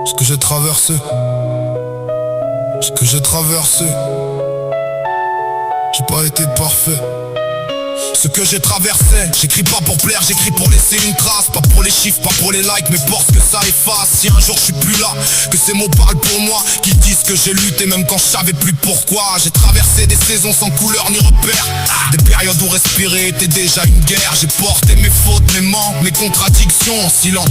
Ce que j'ai traversé, ce que j'ai traversé, j'ai pas été parfait. Ce que j'ai traversé, j'écris pas pour plaire, j'écris pour laisser une trace. Pas pour les chiffres, pas pour les likes, mais pour ce que ça efface. Si un jour je suis plus là, que ces mots parlent pour moi, qu'ils disent que j'ai lutté même quand je savais plus pourquoi. J'ai traversé des saisons sans couleur ni repère, des périodes où respirer était déjà une guerre. J'ai porté mes fautes, mes manques, mes contradictions en silence,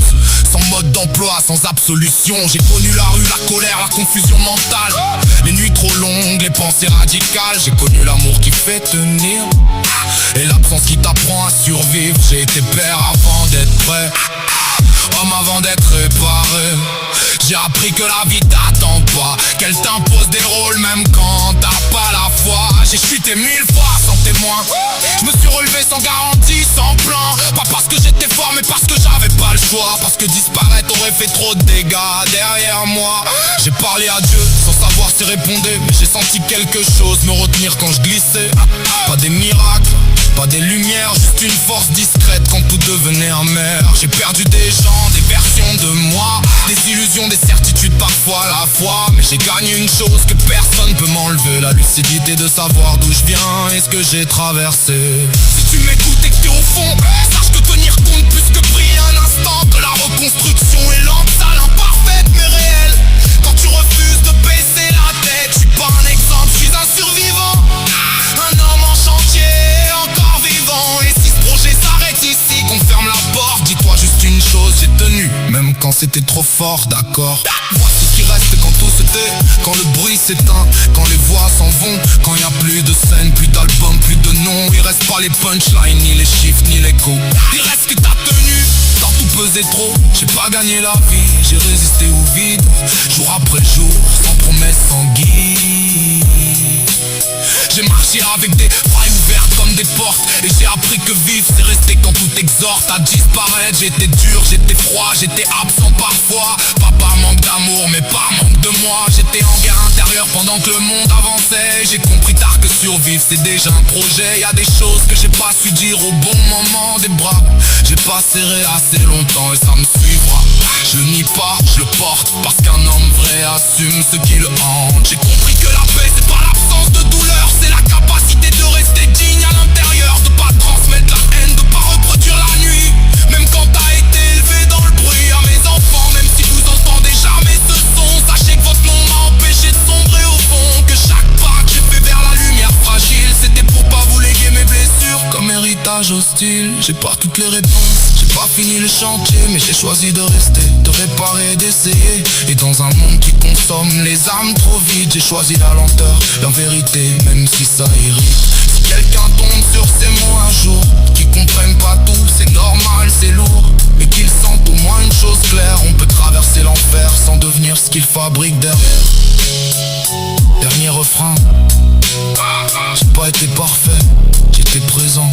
sans mode d'emploi, sans absolution. J'ai connu la rue, la colère, la confusion mentale, les nuits trop longues, les pensées radicales. J'ai connu l'amour qui fait tenir et l'absence qui t'apprend à survivre. J'ai été père avant d'être prêt, homme avant d'être réparé. J'ai appris que la vie t'attend pas, qu'elle t'impose des rôles même quand t'as pas la foi. J'ai chuté 1000 fois sans témoin, je me suis relevé sans garantie, sans plan. Pas parce que j'étais fort mais parce que j'avais pas le choix. Parce que disparaître aurait fait trop de dégâts derrière moi. J'ai parlé à Dieu sans savoir s'il répondait, mais j'ai senti quelque chose me retenir quand je glissais. Pas des miracles, pas des lumières, juste une force discrète quand tout devenait amer. J'ai perdu des gens, des versions de moi, des illusions, des certitudes, parfois la foi. Mais j'ai gagné une chose que personne peut m'enlever, la lucidité de savoir d'où je viens et ce que j'ai traversé. Si tu m'écoutes et que t'es au fond, sache que tenir compte plus que prier un instant, que la reconstruction est lente, sale, imparfaite mais réelle. Quand tu refuses de baisser la tête, je suis pas un exemple, je suis un survivant, un homme en chantier, encore vivant. Et si ce projet s'arrête ici, qu'on ferme la porte, dis-toi juste une chose, j'ai tenu, même quand c'était trop fort, d'accord. Voici ce qui reste quand tout se tait, quand le bruit s'éteint, quand les voix s'en vont, quand y a plus de scènes, plus d'albums, plus de noms. Il reste pas les punchlines, ni les chiffres, ni l'écho. Il reste que ta tenue, quand tout pesait trop. J'ai pas gagné la vie, j'ai résisté au vide, jour après jour, sans promesse, sans guide. J'ai marché avec des failles ouvertes comme des portes, et j'ai appris que vivre c'est rester quand tout exhorte à disparaître. J'étais dur, j'étais froid, j'étais absent parfois. Pas par manque d'amour mais par manque de moi. J'étais en guerre intérieure pendant que le monde avançait. J'ai compris tard que survivre c'est déjà un projet. Y'a des choses que j'ai pas su dire au bon moment. Des bras j'ai pas serré assez longtemps et ça me suivra. Je nie pas, je le porte, parce qu'un homme vrai assume ce qui le hante. J'ai compris que la paix c'est pas l'absence de douleur, c'est la capacité de rester digne à l'intérieur, de pas transmettre la haine, de pas reproduire la nuit. Même quand t'as été élevé dans le bruit, à mes enfants, même si vous entendez jamais ce son, sachez que votre nom m'a empêché de sombrer au fond. Que chaque pas que j'ai fait vers la lumière fragile, c'était pour pas vous léguer mes blessures comme héritage hostile. J'ai pas toutes les réponses, j'ai pas fini le chantier, mais j'ai choisi de rester, de réparer, d'essayer. Et dans un monde qui consomme les âmes trop vite, j'ai choisi la lenteur, la vérité, même si ça irrite. Si quelqu'un tombe sur ces mots un jour, qu'ils comprennent pas tout, c'est normal, c'est lourd, mais qu'ils sentent au moins une chose claire: on peut traverser l'enfer sans devenir ce qu'ils fabriquent derrière. Dernier refrain, j'ai pas été parfait, j'étais présent.